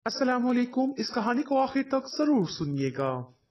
अस्सलाम वालेकुम। इस कहानी को आखिर तक जरूर सुनिएगा।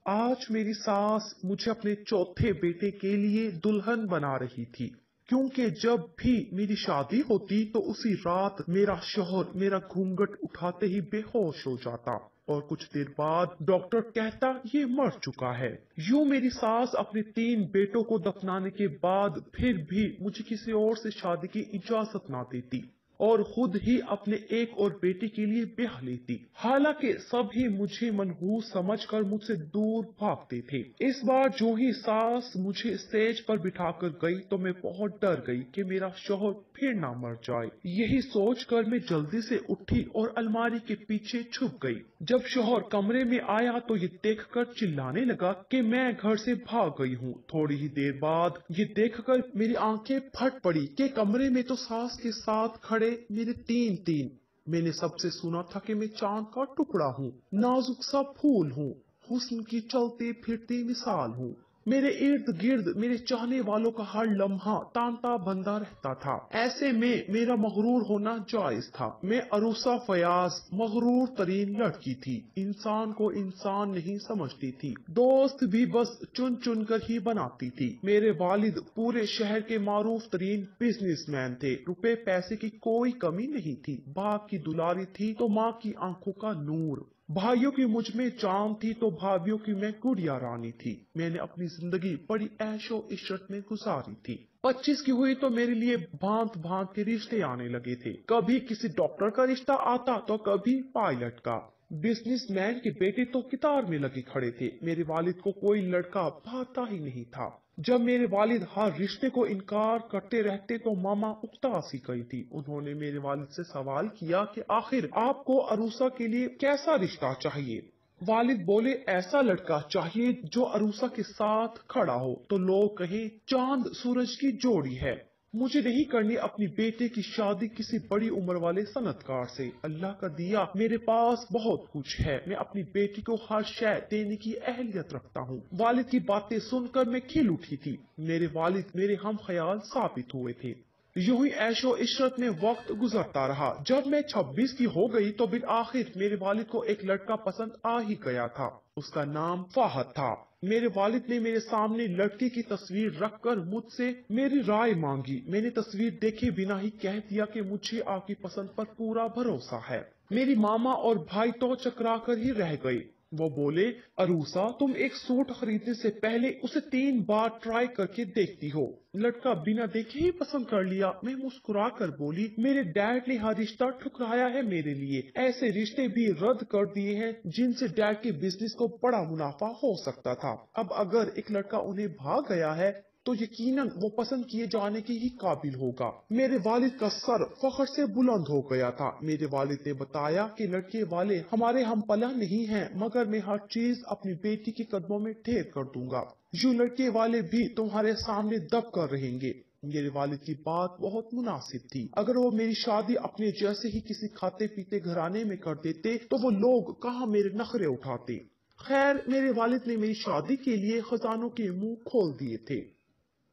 आज मेरी सास मुझे अपने चौथे बेटे के लिए दुल्हन बना रही थी, क्योंकि जब भी मेरी शादी होती तो उसी रात मेरा शौहर मेरा घूंघट उठाते ही बेहोश हो जाता और कुछ देर बाद डॉक्टर कहता ये मर चुका है। यूं मेरी सास अपने 3 बेटों को दफनाने के बाद फिर भी मुझे किसी और से शादी की इजाजत ना देती और खुद ही अपने एक और बेटे के लिए ब्याह लेती। हालांकि सभी मुझे मनहूस समझकर मुझसे दूर भागते थे। इस बार जो ही सास मुझे स्टेज पर बिठाकर गई तो मैं बहुत डर गई कि मेरा शौहर फिर ना मर जाए। यही सोचकर मैं जल्दी से उठी और अलमारी के पीछे छुप गई। जब शौहर कमरे में आया तो ये देखकर चिल्लाने लगा कि मैं घर से भाग गई हूँ। थोड़ी ही देर बाद ये देखकर मेरी आंखें फट पड़ी कि कमरे में तो सास के साथ खड़े मेरे 3 मैंने सबसे सुना था कि मैं चांद का टुकड़ा हूँ, नाजुक सा फूल हूँ, हुस्न की चलती फिरती मिसाल हूँ। मेरे इर्द गिर्द मेरे चाहने वालों का हर लम्हा तांता बंदा रहता था। ऐसे में मेरा मगरूर होना जायज था। मैं अरूसा फयाज मगरूर तरीन लड़की थी, इंसान को इंसान नहीं समझती थी, दोस्त भी बस चुन चुन कर ही बनाती थी। मेरे वालिद पूरे शहर के मारूफ तरीन बिजनेसमैन थे। रुपए पैसे की कोई कमी नहीं थी। बाप की दुलारी थी तो माँ की आंखों का नूर। भाइयों की मुझ में जान थी तो भाभियों की मैं गुड़िया रानी थी। मैंने अपनी जिंदगी बड़ी ऐशो इशरत में गुजारी थी। 25 की हुई तो मेरे लिए भांत भांत के रिश्ते आने लगे थे। कभी किसी डॉक्टर का रिश्ता आता तो कभी पायलट का। बिजनेसमैन के बेटे तो कितार में लगे खड़े थे। मेरे वालिद को कोई लड़का भाता ही नहीं था। जब मेरे वालिद हर रिश्ते को इनकार करते रहते तो मामा उकता सी गई थी। उन्होंने मेरे वालिद से सवाल किया कि आखिर आपको अरूसा के लिए कैसा रिश्ता चाहिए। वालिद बोले ऐसा लड़का चाहिए जो अरूसा के साथ खड़ा हो तो लोग कहें चांद सूरज की जोड़ी है। मुझे नहीं करनी अपनी बेटे की शादी किसी बड़ी उम्र वाले सनतकार से। अल्लाह का दिया मेरे पास बहुत कुछ है। मैं अपनी बेटी को हर शय देने की अहलियत रखता हूँ। वालिद की बातें सुनकर मैं खिल उठी थी। मेरे वालिद मेरे हम ख्याल साबित हुए थे। यूं ही ऐशो इशरत में वक्त गुजरता रहा। जब मैं 26 की हो गई तो बिल आखिर मेरे वालिद को एक लड़का पसंद आ ही गया था। उसका नाम फाहद था। मेरे वालिद ने मेरे सामने लड़की की तस्वीर रखकर मुझसे मेरी राय मांगी। मैंने तस्वीर देखे बिना ही कह दिया कि मुझे आपकी पसंद पर पूरा भरोसा है। मेरी मामा और भाई तो चकरा कर ही रह गए। वो बोले अरूसा तुम एक सूट खरीदने से पहले उसे 3 बार ट्राई करके देखती हो, लड़का बिना देखे ही पसंद कर लिया। मैं मुस्कुरा कर बोली मेरे डैड ने हर रिश्ता ठुकराया है मेरे लिए। ऐसे रिश्ते भी रद्द कर दिए हैं जिनसे डैड के बिजनेस को बड़ा मुनाफा हो सकता था। अब अगर एक लड़का उन्हें भाग गया है तो यकीनन वो पसंद किए जाने के ही काबिल होगा। मेरे वालिद का सर फख्र से बुलंद हो गया था। मेरे वालिद ने बताया कि लड़के वाले हमारे हम पला नहीं हैं, मगर मैं हर चीज अपनी बेटी के कदमों में ढेर कर दूंगा। यूं लड़के वाले भी तुम्हारे सामने दब कर रहेंगे। मेरे वालिद की बात बहुत मुनासिब थी। अगर वो मेरी शादी अपने जैसे ही किसी खाते पीते घराने में कर देते तो वो लोग कहाँ मेरे नखरे उठाते। खैर मेरे वालिद ने मेरी शादी के लिए खजानों के मुंह खोल दिए थे।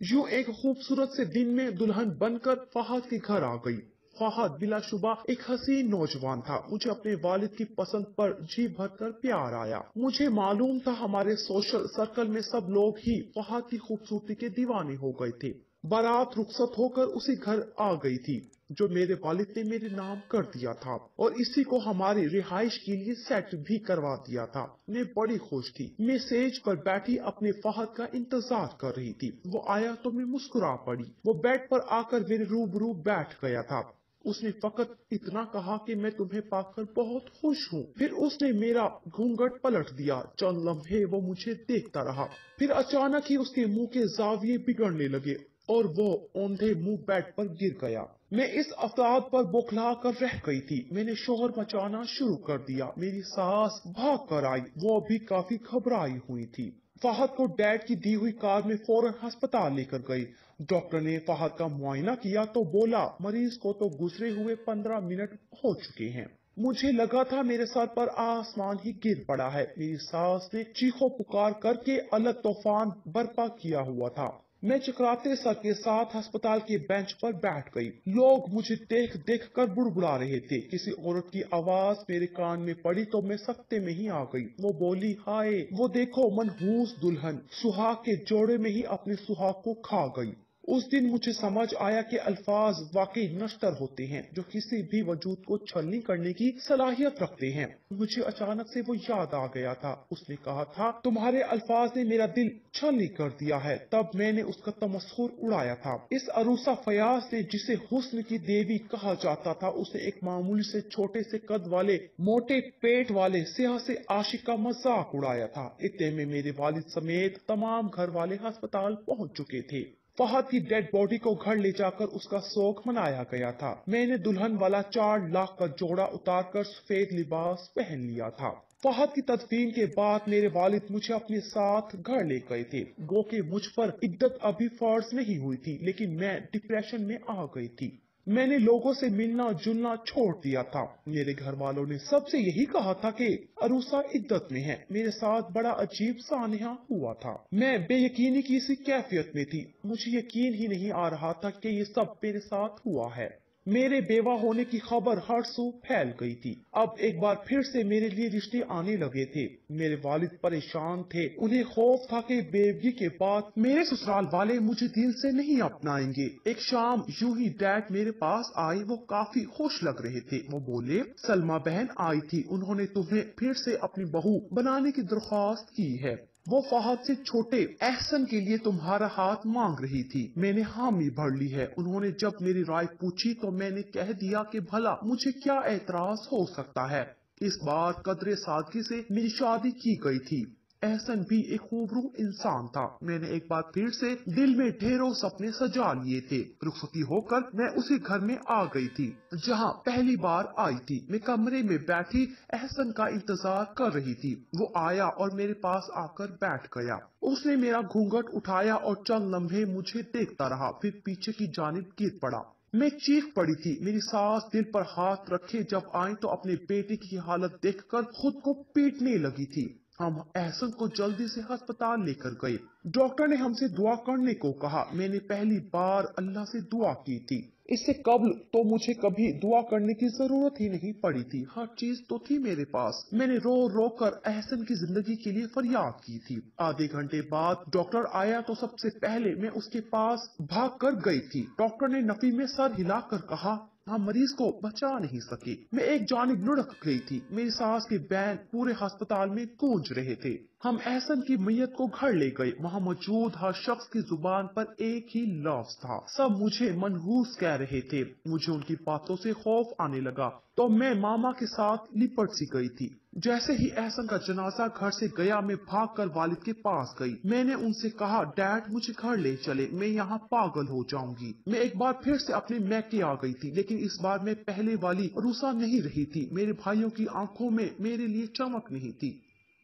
यूं एक खूबसूरत से दिन में दुल्हन बनकर फहद के घर आ गई। फहद बिलाशुबा एक हसीन नौजवान था। मुझे अपने वालिद की पसंद पर जी भरकर प्यार आया। मुझे मालूम था हमारे सोशल सर्कल में सब लोग ही फहद की खूबसूरती के दीवाने हो गए थे। बारात रुखसत होकर उसी घर आ गई थी जो मेरे वालिद ने मेरे नाम कर दिया था और इसी को हमारी रिहाइश के लिए सेट भी करवा दिया था। मैं बड़ी खुश थी। मैं सेज पर बैठी अपने फहद का इंतजार कर रही थी। वो आया तो मैं मुस्कुरा पड़ी। वो बेड पर आकर मेरे रूबरू बैठ गया था। उसने फकत इतना कहा कि मैं तुम्हें पाकर बहुत खुश हूँ। फिर उसने मेरा घूंघट पलट दिया। चंद लम्हे वो मुझे देखता रहा। फिर अचानक ही उसके मुंह के जाविये बिगड़ने लगे और वो औंधे मुंह बेड पर गिर गया। मैं इस अफताब पर बौखला कर रह गई थी। मैंने शोहर मचाना शुरू कर दिया। मेरी सास भाग कर आई। वो भी काफी घबराई हुई थी। फहद को डैड की दी हुई कार में फौरन अस्पताल लेकर गई। डॉक्टर ने फहद का मुआयना किया तो बोला मरीज को तो गुजरे हुए 15 मिनट हो चुके हैं। मुझे लगा था मेरे सर पर आसमान ही गिर पड़ा है। मेरी सास ने चीखो पुकार करके अलग तूफान बर्पा किया हुआ था। मैं चकराते सर के साथ अस्पताल के बेंच पर बैठ गई। लोग मुझे देख देख कर बुड़बुड़ा रहे थे। किसी औरत की आवाज मेरे कान में पड़ी तो मैं सकते में ही आ गई। वो बोली, हाय वो देखो मनहूस दुल्हन सुहाग के जोड़े में ही अपने सुहाग को खा गई। उस दिन मुझे समझ आया कि अल्फाज वाकई नश्तर होते हैं जो किसी भी वजूद को छलनी करने की सलाहियत रखते हैं। मुझे अचानक से वो याद आ गया था। उसने कहा था, तुम्हारे अल्फाज ने मेरा दिल छलनी कर दिया है। तब मैंने उसका तमस्खुर उड़ाया था। इस अरूसा फयाज ने, जिसे हुस्न की देवी कहा जाता था, उसे एक मामूली से छोटे से कद वाले मोटे पेट वाले स्याह से आशिक का मजाक उड़ाया था। इतने में मेरे वालिद समेत तमाम घर वाले अस्पताल पहुंच चुके थे। फहद की डेड बॉडी को घर ले जाकर उसका शोक मनाया गया था। मैंने दुल्हन वाला 4 लाख का जोड़ा उतारकर सफेद लिबास पहन लिया था। फहद की तदफीन के बाद मेरे वालिद मुझे अपने साथ घर ले गए थे। गो के मुझ पर इद्दत अभी फर्ज नहीं हुई थी, लेकिन मैं डिप्रेशन में आ गई थी। मैंने लोगों से मिलना जुलना छोड़ दिया था। मेरे घर वालों ने सबसे यही कहा था कि अरूसा इद्दत में है। मेरे साथ बड़ा अजीब सानिया हुआ था। मैं बेयकीनी की सी कैफियत में थी। मुझे यकीन ही नहीं आ रहा था कि ये सब मेरे साथ हुआ है। मेरे बेवा होने की खबर हर सू फैल गई थी। अब एक बार फिर से मेरे लिए रिश्ते आने लगे थे। मेरे वालिद परेशान थे। उन्हें खौफ था कि बेवगी के बाद मेरे ससुराल वाले मुझे दिल से नहीं अपनाएंगे। एक शाम यूं ही डैड मेरे पास आए। वो काफी खुश लग रहे थे। वो बोले, सलमा बहन आई थी, उन्होंने तुम्हें फिर से अपनी बहू बनाने की दरख्वास्त की है। वो फहद से छोटे एहसन के लिए तुम्हारा हाथ मांग रही थी। मैंने हामी भर ली है। उन्होंने जब मेरी राय पूछी तो मैंने कह दिया कि भला मुझे क्या एतराज हो सकता है। इस बार कदरे सादगी से मेरी शादी की गई थी। एहसन भी एक खूबरू इंसान था। मैंने एक बार फिर से दिल में ढेरों सपने सजा लिए थे। रुखसती होकर मैं उसी घर में आ गई थी जहाँ पहली बार आई थी। मैं कमरे में बैठी एहसन का इंतजार कर रही थी। वो आया और मेरे पास आकर बैठ गया। उसने मेरा घूंघट उठाया और चंद लम्हे मुझे देखता रहा, फिर पीछे की जानिब गिर पड़ा। मैं चीख पड़ी थी। मेरी सास दिल पर हाथ रखे जब आई तो अपने बेटे की हालत देखकर खुद को पीटने लगी थी। हम एहसन को जल्दी से अस्पताल लेकर गए। डॉक्टर ने हमसे दुआ करने को कहा। मैंने पहली बार अल्लाह से दुआ की थी। इससे कबल तो मुझे कभी दुआ करने की जरूरत ही नहीं पड़ी थी। हर चीज तो थी मेरे पास। मैंने रो रो कर एहसन की जिंदगी के लिए फरियाद की थी। आधे घंटे बाद डॉक्टर आया तो सबसे पहले मैं उसके पास भाग कर गई थी। डॉक्टर ने नफी में सर हिलाकर कहा, हम मरीज को बचा नहीं सके। मैं एक जानिब लुढ़क गई थी। मेरी सास के बैन पूरे अस्पताल में गूंज रहे थे। हम एहसन की मैयत को घर ले गए। वहाँ मौजूद हर शख्स की जुबान पर एक ही लफ्ज था। सब मुझे मनहूस कह रहे थे। मुझे उनकी बातों से खौफ आने लगा तो मैं मामा के साथ लिपट सी गई थी। जैसे ही एहसन का जनाजा घर से गया, मैं भागकर वालिद के पास गई। मैंने उनसे कहा, डैड मुझे घर ले चले, मैं यहाँ पागल हो जाऊंगी। मैं एक बार फिर से अपने मैके आ गई थी, लेकिन इस बार मैं पहले वाली रूसा नहीं रही थी। मेरे भाइयों की आंखों में मेरे लिए चमक नहीं थी।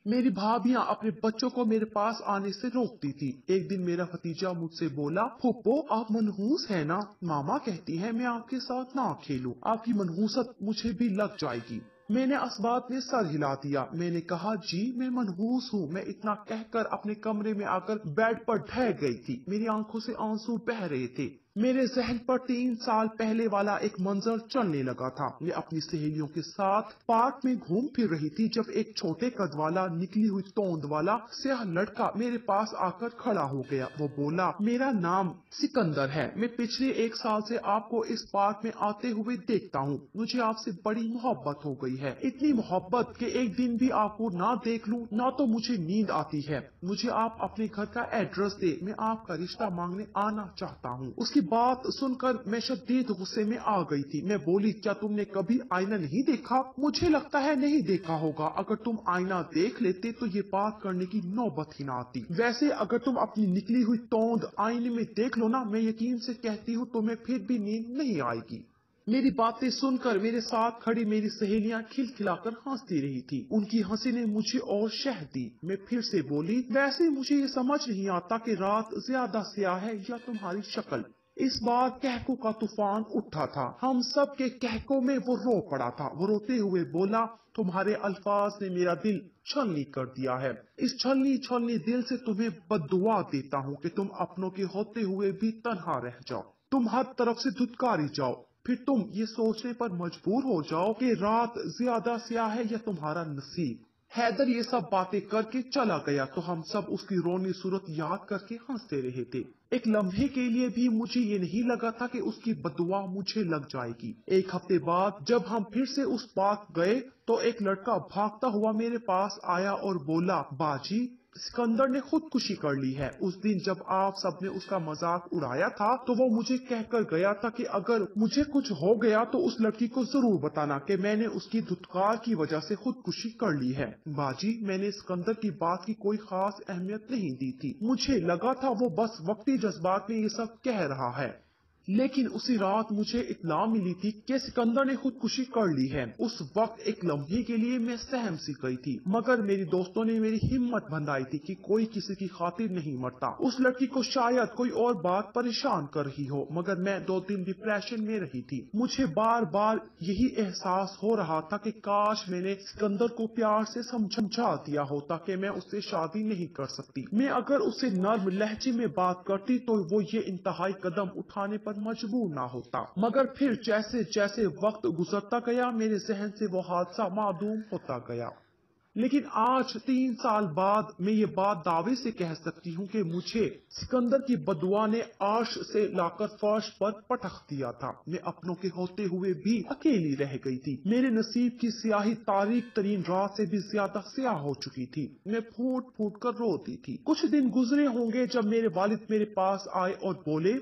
मेरी भाभियां अपने बच्चों को मेरे पास आने से रोकती थी। एक दिन मेरा भतीजा मुझसे बोला, फूफो आप मनहूस है ना? मामा कहती है मैं आपके साथ ना खेलूं, आपकी मनहूसत मुझे भी लग जाएगी। मैंने असबात में सर हिला दिया। मैंने कहा, जी मैं मनहूस हूँ। मैं इतना कहकर अपने कमरे में आकर बेड पर ढह गई थी। मेरी आंखों से आंसू बह रहे थे। मेरे जहन पर 3 साल पहले वाला एक मंजर चलने लगा था। मैं अपनी सहेलियों के साथ पार्क में घूम फिर रही थी जब एक छोटे कद वाला, निकली हुई तोंद वाला स्याह लड़का मेरे पास आकर खड़ा हो गया। वो बोला, मेरा नाम सिकंदर है। मैं पिछले 1 साल से आपको इस पार्क में आते हुए देखता हूँ। मुझे आपसे बड़ी मोहब्बत हो गई है। इतनी मोहब्बत कि एक दिन भी आपको ना देख लूं ना तो मुझे नींद आती है। मुझे आप अपने घर का एड्रेस दे, मैं आपका रिश्ता मांगने आना चाहता हूँ। उसकी बात सुनकर मैं शदीद गुस्से में आ गई थी। मैं बोली, क्या तुमने कभी आईना नहीं देखा? मुझे लगता है नहीं देखा होगा। अगर तुम आईना देख लेते तो ये बात करने की नौबत ही ना आती। वैसे अगर तुम अपनी निकली हुई तोंद आईने में देख लो ना, मैं यकीन से कहती हूँ तुम्हें फिर भी नींद नहीं आएगी। मेरी बातें सुनकर मेरे साथ खड़ी मेरी सहेलियां खिलखिलाकर हंसती रही थी। उनकी हंसी ने मुझे और शह दी। मैं फिर से बोली, वैसे मुझे ये समझ नहीं आता कि रात ज्यादा स्याह है या तुम्हारी शक्ल। इस बार कहकों का तूफान उठा था। हम सब के कहकों में वो रो पड़ा था। वो रोते हुए बोला, तुम्हारे अल्फाज ने मेरा दिल छलनी कर दिया है। इस छलनी छलनी दिल से तुम्हें बद्दुआ देता हूँ कि तुम अपनों के होते हुए भी तन्हा रह जाओ, तुम हर तरफ से धुतकारी जाओ, फिर तुम ये सोचने पर मजबूर हो जाओ कि रात ज्यादा स्याह है या तुम्हारा नसीब। हैदर ये सब बातें करके चला गया तो हम सब उसकी रोनी सूरत याद करके हंसते रहे थे। एक लम्हे के लिए भी मुझे ये नहीं लगा था कि उसकी बदुआ मुझे लग जाएगी। एक हफ्ते बाद जब हम फिर से उस पार्क गए तो एक लड़का भागता हुआ मेरे पास आया और बोला, बाजी सिकंदर ने खुदकुशी कर ली है। उस दिन जब आप सबने उसका मजाक उड़ाया था तो वो मुझे कहकर गया था कि अगर मुझे कुछ हो गया तो उस लड़की को जरूर बताना कि मैंने उसकी धुतकार की वजह से खुदकुशी कर ली है। बाजी मैंने सिकंदर की बात की कोई खास अहमियत नहीं दी थी। मुझे लगा था वो बस वक्ती जज्बात में ये सब कह रहा है। लेकिन उसी रात मुझे इत्तला मिली थी कि सिकंदर ने खुदकुशी कर ली है। उस वक्त एक लम्हे के लिए मैं सहम सी गई थी, मगर मेरी दोस्तों ने मेरी हिम्मत बंधाई थी कि कोई किसी की खातिर नहीं मरता। उस लड़की को शायद कोई और बात परेशान कर रही हो, मगर मैं 2 दिन डिप्रेशन में रही थी। मुझे बार बार यही एहसास हो रहा था कि काश मैंने सिकंदर को प्यार से समझा दिया होता कि मैं उससे शादी नहीं कर सकती। मैं अगर उससे नर्म लहजे में बात करती तो वो ये इंतहाई कदम उठाने पर मजबूर ना होता। मगर फिर जैसे जैसे वक्त गुजरता गया मेरे जहन से वो हादसा मादूम होता गया। लेकिन आज 3 साल बाद मैं ये बात दावे से कह सकती हूँ कि मुझे सिकंदर की बदुआ ने आर्श से लाकर फर्श पर पटक दिया था। मैं अपनों के होते हुए भी अकेली रह गई थी। मेरे नसीब की स्याही तारीख तरीन रात से भी ज्यादा स्याह हो चुकी थी। मैं फूट फूट कर रोती थी। कुछ दिन गुजरे होंगे जब मेरे वालिद मेरे पास आए और बोले,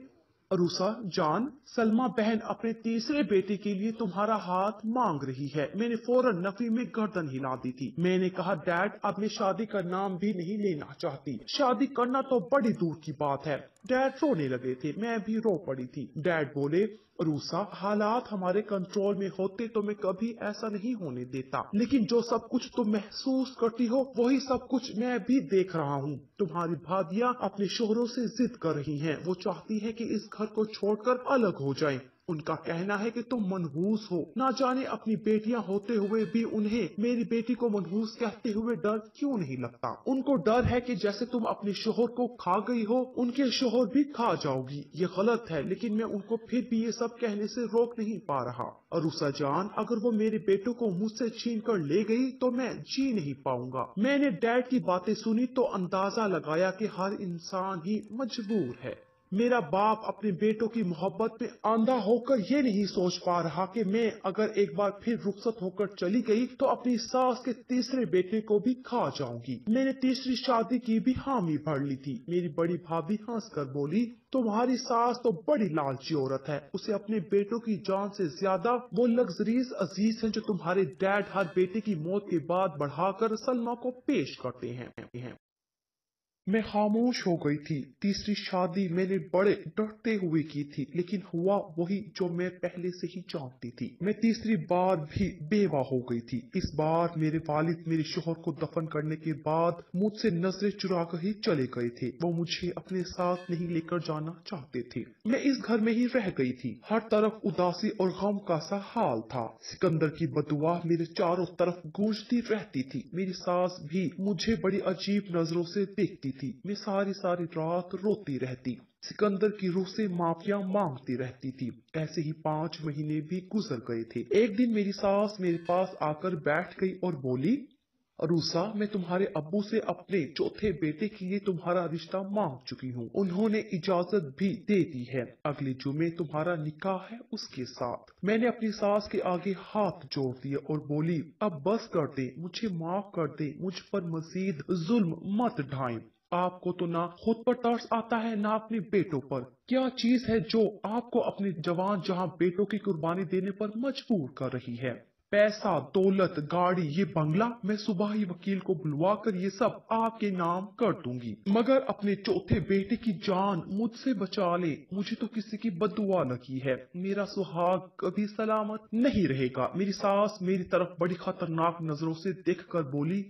अरूसा जान, सलमा बहन अपने तीसरे बेटे के लिए तुम्हारा हाथ मांग रही है। मैंने फौरन नफी में गर्दन हिला दी थी। मैंने कहा, डैड अब मैं शादी का नाम भी नहीं लेना चाहती। शादी करना तो बड़ी दूर की बात है। डैड रोने लगे थे, मैं भी रो पड़ी थी। डैड बोले, अरूसा हालात हमारे कंट्रोल में होते तो मैं कभी ऐसा नहीं होने देता, लेकिन जो सब कुछ तुम महसूस करती हो वही सब कुछ मैं भी देख रहा हूँ। तुम्हारी भादियाँ अपने शोहरों से जिद कर रही हैं। वो चाहती है कि इस घर को छोड़कर अलग हो जाएं। उनका कहना है कि तुम मनहूस हो। ना जाने अपनी बेटियां होते हुए भी उन्हें मेरी बेटी को मनहूस कहते हुए डर क्यों नहीं लगता। उनको डर है कि जैसे तुम अपने शोहर को खा गई हो उनके शोहर भी खा जाओगी। ये गलत है, लेकिन मैं उनको फिर भी ये सब कहने से रोक नहीं पा रहा। अरूसा जान, अगर वो मेरे बेटों को मुझसे छीन कर ले गई तो मैं जी नहीं पाऊंगा। मैंने डैड की बातें सुनी तो अंदाजा लगाया कि हर इंसान ही मजबूर है। मेरा बाप अपने बेटों की मोहब्बत में आंधा होकर ये नहीं सोच पा रहा कि मैं अगर एक बार फिर रुखसत होकर चली गई तो अपनी सास के तीसरे बेटे को भी खा जाऊंगी। मैंने तीसरी शादी की भी हामी भर ली थी। मेरी बड़ी भाभी हंसकर बोली, तुम्हारी सास तो बड़ी लालची औरत है। उसे अपने बेटों की जान से ज्यादा वो लग्जरीज अजीज हैं जो तुम्हारे डैड हर बेटे की मौत के बाद बढ़ाकर सलमा को पेश करते हैं। मैं खामोश हो गई थी। तीसरी शादी मैंने बड़े डरते हुए की थी, लेकिन हुआ वही जो मैं पहले से ही जानती थी। मैं तीसरी बार भी बेवा हो गई थी। इस बार मेरे वालिद मेरे शोहर को दफन करने के बाद मुझसे नजरें चुरा कर ही चले गए थे। वो मुझे अपने साथ नहीं लेकर जाना चाहते थे। मैं इस घर में ही रह गई थी। हर तरफ उदासी और गम का सा हाल था। सिकंदर की बदुआ मेरे चारों तरफ गूंजती रहती थी। मेरी सास भी मुझे बड़ी अजीब नजरों से देखती थी। मैं सारी सारी रात रोती रहती। सिकंदर की रूह से माफिया मांगती रहती थी। ऐसे ही 5 महीने भी गुजर गए थे। एक दिन मेरी सास मेरे पास आकर बैठ गई और बोली, अरूसा, मैं तुम्हारे अब्बू से अपने चौथे बेटे के लिए तुम्हारा रिश्ता मांग चुकी हूँ। उन्होंने इजाजत भी दे दी है। अगले जुमे तुम्हारा निकाह है उसके साथ। मैंने अपनी सास के आगे हाथ जोड़ दिए और बोली, अब बस कर दे, मुझे माफ कर दे, मुझ पर मजीद जुल्म मत ढाएं। आपको तो ना खुद पर तरस आता है ना अपने बेटों पर। क्या चीज है जो आपको अपने जवान जहां बेटों की कुर्बानी देने पर मजबूर कर रही है? पैसा, दौलत, गाड़ी, ये बंगला, मैं सुबह ही वकील को बुलवा कर ये सब आपके नाम कर दूंगी, मगर अपने चौथे बेटे की जान मुझसे बचा ले। मुझे तो किसी की बददुआ लगी है। मेरा सुहाग कभी सलामत नहीं रहेगा। मेरी सास मेरी तरफ बड़ी खतरनाक नजरों से देख कर बोली,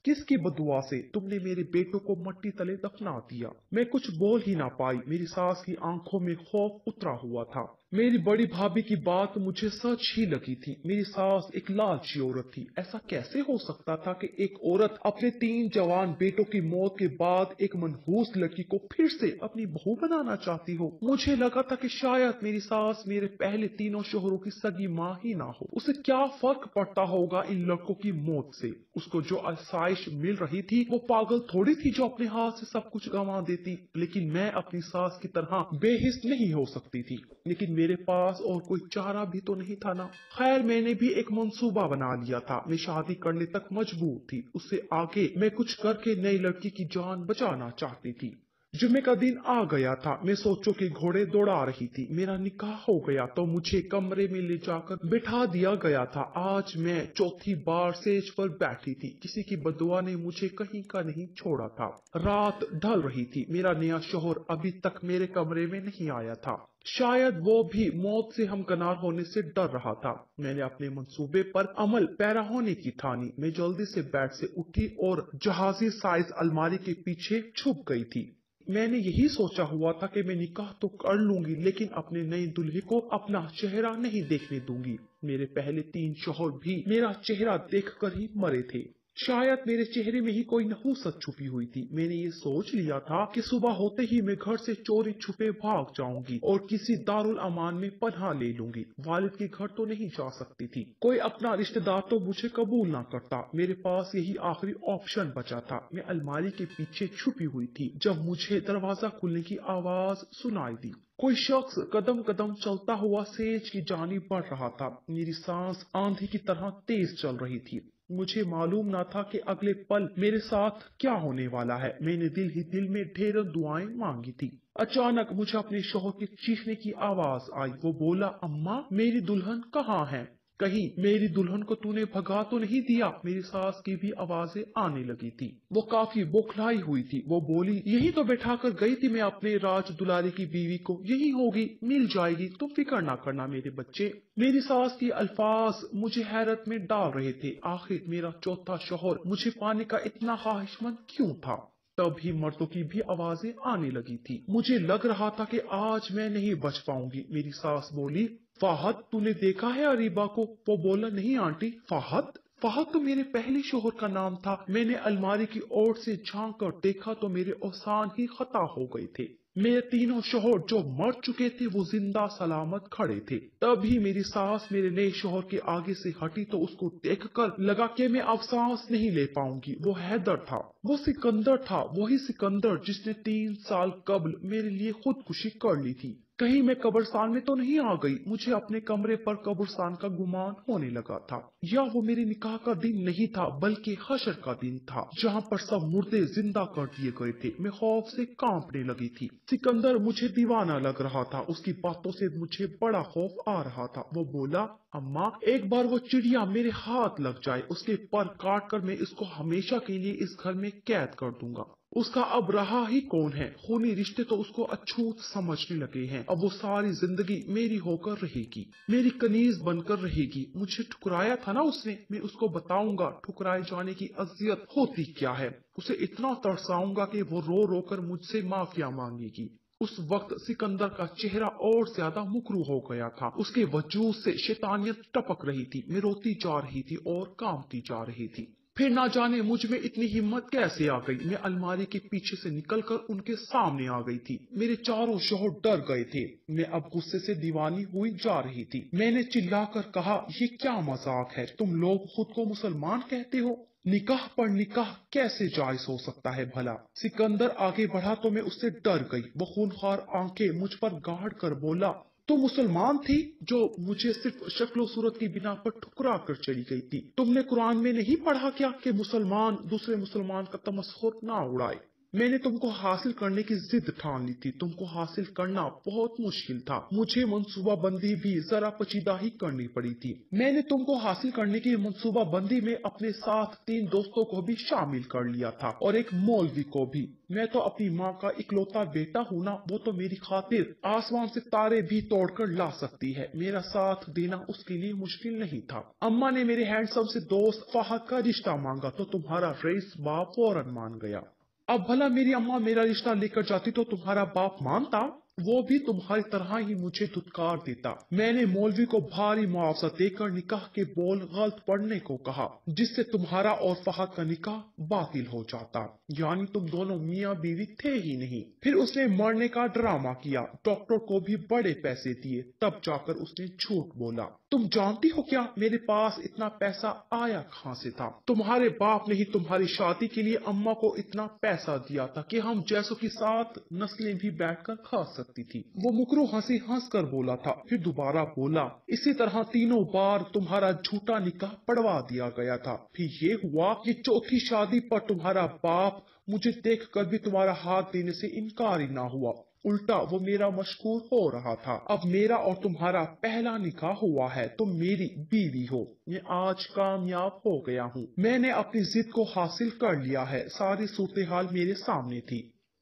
किस की बदुआ से तुमने मेरे बेटों को मट्टी तले दफना दिया? मैं कुछ बोल ही ना पाई। मेरी सास की आंखों में खौफ उतरा हुआ था। मेरी बड़ी भाभी की बात मुझे सच ही लगी थी। मेरी सास एक लालची औरत थी। ऐसा कैसे हो सकता था कि एक औरत अपने 3 जवान बेटों की मौत के बाद एक मनहूस लड़की को फिर से अपनी बहू बनाना चाहती हो? मुझे लगा था कि शायद मेरी सास मेरे पहले तीनों शोहरों की सगी माँ ही ना हो। उसे क्या फर्क पड़ता होगा इन लड़कों की मौत से? उसको जो आसाइश मिल रही थी वो पागल थोड़ी थी जो अपने हाथ से सब कुछ गंवा देती। लेकिन मैं अपनी सास की तरह बेहिस नहीं हो सकती थी। लेकिन मेरे पास और कोई चारा भी तो नहीं था ना। खैर, मैंने भी एक मंसूबा बना लिया था। मैं शादी करने तक मजबूर थी। उससे आगे मैं कुछ करके नई लड़की की जान बचाना चाहती थी। जुम्मे का दिन आ गया था। मैं सोचों के घोड़े दौड़ा रही थी। मेरा निकाह हो गया तो मुझे कमरे में ले जाकर बिठा दिया गया था। आज मैं चौथी बार सेज पर बैठी थी। किसी की बदुआ ने मुझे कहीं का नहीं छोड़ा था। रात ढल रही थी। मेरा नया शौहर अभी तक मेरे कमरे में नहीं आया था। शायद वो भी मौत से हमकनार होने से डर रहा था। मैंने अपने मंसूबे पर अमल पैरा होने की ठानी। मैं जल्दी से बेड से उठी और जहाजी साइज अलमारी के पीछे छुप गई थी। मैंने यही सोचा हुआ था कि मैं निकाह तो कर लूंगी, लेकिन अपने नई दुल्हे को अपना चेहरा नहीं देखने दूंगी। मेरे पहले 3 शौहर भी मेरा चेहरा देखकर ही मरे थे। शायद मेरे चेहरे में ही कोई नहुसत छुपी हुई थी। मैंने ये सोच लिया था कि सुबह होते ही मैं घर से चोरी छुपे भाग जाऊंगी और किसी दारुल अमान में पनाह ले लूंगी। वालिद के घर तो नहीं जा सकती थी। कोई अपना रिश्तेदार तो मुझे कबूल ना करता। मेरे पास यही आखिरी ऑप्शन बचा था। मैं अलमारी के पीछे छुपी हुई थी जब मुझे दरवाजा खुलने की आवाज सुनाई दी। कोई शख्स कदम कदम चलता हुआ सेज की जानिब बढ़ रहा था। मेरी सांस आंधी की तरह तेज चल रही थी। मुझे मालूम न था कि अगले पल मेरे साथ क्या होने वाला है। मैंने दिल ही दिल में ढेरों दुआएं मांगी थी। अचानक मुझे अपने शौहर के चीखने की आवाज आई। वो बोला, अम्मा, मेरी दुल्हन कहाँ है? कहीं मेरी दुल्हन को तूने भगा तो नहीं दिया? मेरी सास की भी आवाजें आने लगी थी। वो काफी बौखलाई हुई थी। वो बोली, यही तो बैठा कर गई थी मैं अपने राज दुलारे की बीवी को। यही होगी, मिल जाएगी, तुम फिक्र ना करना मेरे बच्चे। मेरी सास के अल्फाज मुझे हैरत में डाल रहे थे। आखिर मेरा चौथा शौहर मुझे पाने का इतना ख्वाहिशमंद क्यों था? तभी मर्दों की भी आवाजें आने लगी थी। मुझे लग रहा था कि आज मैं नहीं बच पाऊंगी। मेरी सास बोली, फाहद, तूने देखा है अरीबा को? वो बोला, नहीं आंटी। फाहद? फाहद तो मेरे पहले शोहर का नाम था। मैंने अलमारी की ओर से झांक कर देखा तो मेरे औसान ही खता हो गए थे। मेरे तीनों शोहर जो मर चुके थे वो जिंदा सलामत खड़े थे। तभी मेरी सास मेरे नए शोहर के आगे से हटी तो उसको देखकर लगा कि मैं अब सांस नहीं ले पाऊंगी। वो हैदर था, वो सिकंदर था, वही सिकंदर जिसने 3 साल कबल मेरे लिए खुदकुशी कर ली थी। कहीं मैं कब्रिस्तान में तो नहीं आ गई? मुझे अपने कमरे पर कब्रिस्तान का गुमान होने लगा था। या वो मेरे निकाह का दिन नहीं था बल्कि हशर का दिन था, जहाँ पर सब मुर्दे जिंदा कर दिए गए थे। मैं खौफ से कांपने लगी थी। सिकंदर मुझे दीवाना लग रहा था। उसकी बातों से मुझे बड़ा खौफ आ रहा था। वो बोला, अम्मा, एक बार वो चिड़िया मेरे हाथ लग जाए, उसके पर काट कर मैं इसको हमेशा के लिए इस घर में कैद कर दूंगा। उसका अब रहा ही कौन है? खूनी रिश्ते तो उसको अछूत समझने लगे हैं। अब वो सारी जिंदगी मेरी होकर रहेगी, मेरी कनीज बनकर रहेगी। मुझे ठुकराया था ना उसने, मैं उसको बताऊंगा ठुकराए जाने की अजियत होती क्या है। उसे इतना तरसाऊंगा कि वो रो रो कर मुझसे माफिया मांगेगी। उस वक्त सिकंदर का चेहरा और ज्यादा मुकरू हो गया था। उसके वजूद से शैतानियत टपक रही थी। मैं रोती जा रही थी और कांपती जा रही थी। फिर ना जाने मुझ में इतनी हिम्मत कैसे आ गई। मैं अलमारी के पीछे से निकलकर उनके सामने आ गई थी। मेरे चारों शौहर डर गए थे। मैं अब गुस्से से दीवानी हुई जा रही थी। मैंने चिल्लाकर कहा, ये क्या मजाक है? तुम लोग खुद को मुसलमान कहते हो? निकाह पर निकाह कैसे जायज हो सकता है भला? सिकंदर आगे बढ़ा तो मैं उससे डर गई। वो खूनखार आंखें मुझ पर गाड़ कर बोला, तो मुसलमान थी जो मुझे सिर्फ शक्लो सूरत की बिना पर ठुकरा कर चली गई थी? तुमने कुरान में नहीं पढ़ा क्या कि मुसलमान दूसरे मुसलमान का तमस्खुर ना उड़ाए? میں نے تم کو حاصل کرنے کی ضد ٹھان لی تھی. تم کو حاصل کرنا بہت مشکل تھا. مجھے منصوبہ بندی بھی ذرا پیچیدہ ہی کرنی پڑی تھی. میں نے تم کو حاصل کرنے کی منصوبہ بندی میں اپنے ساتھ 3 دوستوں کو بھی شامل کر لیا تھا اور ایک مولوی کو بھی. میں تو اپنی ماں کا اکلوتا بیٹا ہوں نا. وہ تو میری خاطر آسمان سے تارے بھی توڑ کر لا سکتی ہے. میرا ساتھ دینا اس کے لیے مشکل نہیں تھا. اماں نے میرے ہینڈسم سے دوست فہد کا رشتہ مانگا تو تمہارا رئیس باپ فوراً مان گیا. اب بھلا میری اماں میرا رشتہ لے کر جاتی تو تمہارا باپ مانتا؟ وہ بھی تمہاری طرح ہی مجھے دھتکار دیتا. میں نے مولوی کو بھاری معاوضہ دے کر نکاح کے بول غلط پڑھنے کو کہا جس سے تمہارا اور فہد کا نکاح باطل ہو جاتا. یعنی تم دونوں میاں بیوی تھے ہی نہیں. پھر اس نے مرنے کا ڈرامہ کیا. ڈاکٹر کو بھی بڑے پیسے دیے. تب جا کر اس نے جھوٹ بولا. تم جانتی ہو کیا میرے پاس اتنا پیسہ آیا کہاں سے تھا؟ تمہارے باپ نے ہی تمہاری شادی کے لیے اماں کو اتنا پیسہ دیا تھا کہ ہم جیسوں کی 7 نسلیں بھی بیٹھ کر کھا سکتی تھی. وہ مکرو ہنس کر بولا تھا. پھر دوبارہ بولا. اسی طرح 3 بار تمہارا جھوٹا نکاح پڑوا دیا گیا تھا. پھر یہ ہوا کہ 4تھی شادی پر تمہارا باپ مجھے دیکھ کر بھی تمہارا ہاتھ دینے سے انکار ہی نہ ہوا. الٹا وہ میرا مشکور ہو رہا تھا. اب میرا اور تمہارا پہلا نکاح ہوا ہے. تم میری بیوی ہو. میں آج کامیاب ہو گیا ہوں. میں نے اپنی ضد کو حاصل کر لیا ہے. ساری صورتحال میرے سامنے تھی.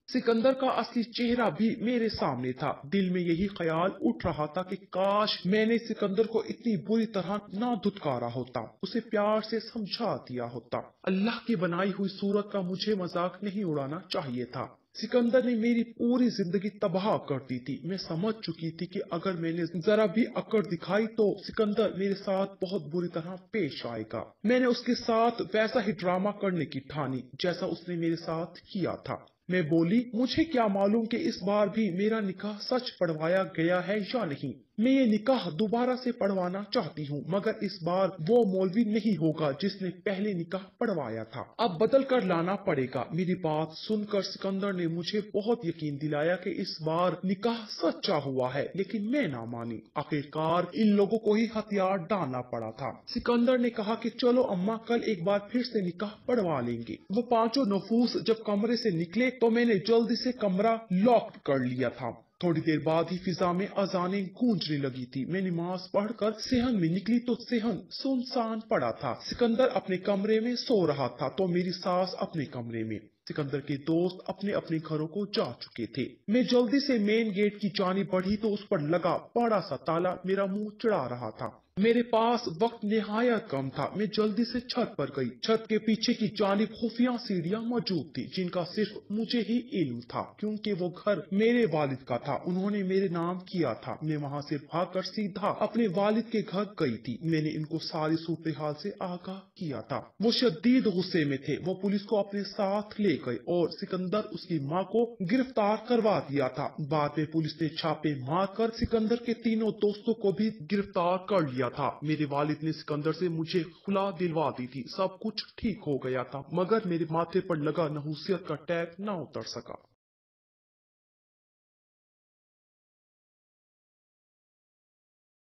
سکندر کا اصلی چہرہ بھی میرے سامنے تھا. دل میں یہی خیال اٹھ رہا تھا کہ کاش میں نے سکندر کو اتنی بری طرح نہ دھتکارا ہوتا. اسے پیار سے سمجھا دیا ہوتا. اللہ کی بنائی ہوئی صورت کا مجھے مذاق نہیں اڑانا چاہیے تھا. سکندر نے میری پوری زندگی تباہ کر دی تھی. میں سمجھ چکی تھی کہ اگر میں نے ذرا بھی اکڑ دکھائی تو سکندر میرے ساتھ بہت بری طرح پیش آئے گا. میں نے اس کے ساتھ ویسا ہی ڈرامہ کرنے کی ٹھانی جیسا اس نے میرے ساتھ کیا تھا. میں بولی مجھے کیا معلوم کہ اس بار بھی میرا نکاح سچ پڑھوایا گیا ہے یا نہیں. میں یہ نکاح دوبارہ سے پڑھوانا چاہتی ہوں مگر اس بار وہ مولوی نہیں ہوگا جس نے پہلے نکاح پڑھوایا تھا. اب بدل کر لانا پڑے گا. میری بات سن کر سکندر نے مجھے بہت یقین دلایا کہ اس بار نکاح سچا ہوا ہے لیکن میں نہ مانی. آخرکار ان لوگوں کو ہی ہتھیار ڈالنا پڑا تھا. سکندر نے کہا کہ چلو اماں کل ایک بار پھر سے نکاح پڑھوا لیں گے. وہ 5 نفوس جب کمرے سے نکلے تو میں نے جلدی سے کمرہ لاک کر لیا تھا. تھوڑی دیر بعد ہی فضا میں اذانیں گونجنے لگی تھی. میں نماز پڑھ کر صحن میں نکلی تو صحن سنسان پڑا تھا. سکندر اپنے کمرے میں سو رہا تھا تو میری ساس اپنے کمرے میں. سکندر کے دوست اپنے اپنے گھروں کو جا چکے تھے. میں جلدی سے مین گیٹ کی جانب بڑھی تو اس پر لگا بڑا سا تالا میرا منہ چڑھا رہا تھا. میرے پاس وقت نہایت کم تھا. میں جلدی سے چھت پر گئی. چھت کے پیچھے کی جانب خفیہ سیڑھیاں موجود تھی جن کا صرف مجھے ہی علم تھا کیونکہ وہ گھر میرے والد کا تھا. انہوں نے میرے نام کیا تھا. میں وہاں سے بھاگ کر سیدھا اپنے والد کے گھر گئی تھی. میں نے ان کو ساری صورتحال سے آگاہ کیا تھا. وہ شدید غصے میں تھے. وہ پولیس کو اپنے ساتھ لے گئے اور سکندر اس کی ماں کو گرفتار کروا دیا تھا. بعد میں پولیس نے چھاپے مار کر سکندر کے 3 دوستوں کو بھی گرفتار کر لیا تھا. میرے والد نے سکندر سے مجھے خلا دلوا دی تھی. سب کچھ ٹھیک ہو گیا تھا مگر میرے ماتھے پر لگا نحوست کا ٹیگ نہ اتر سکا.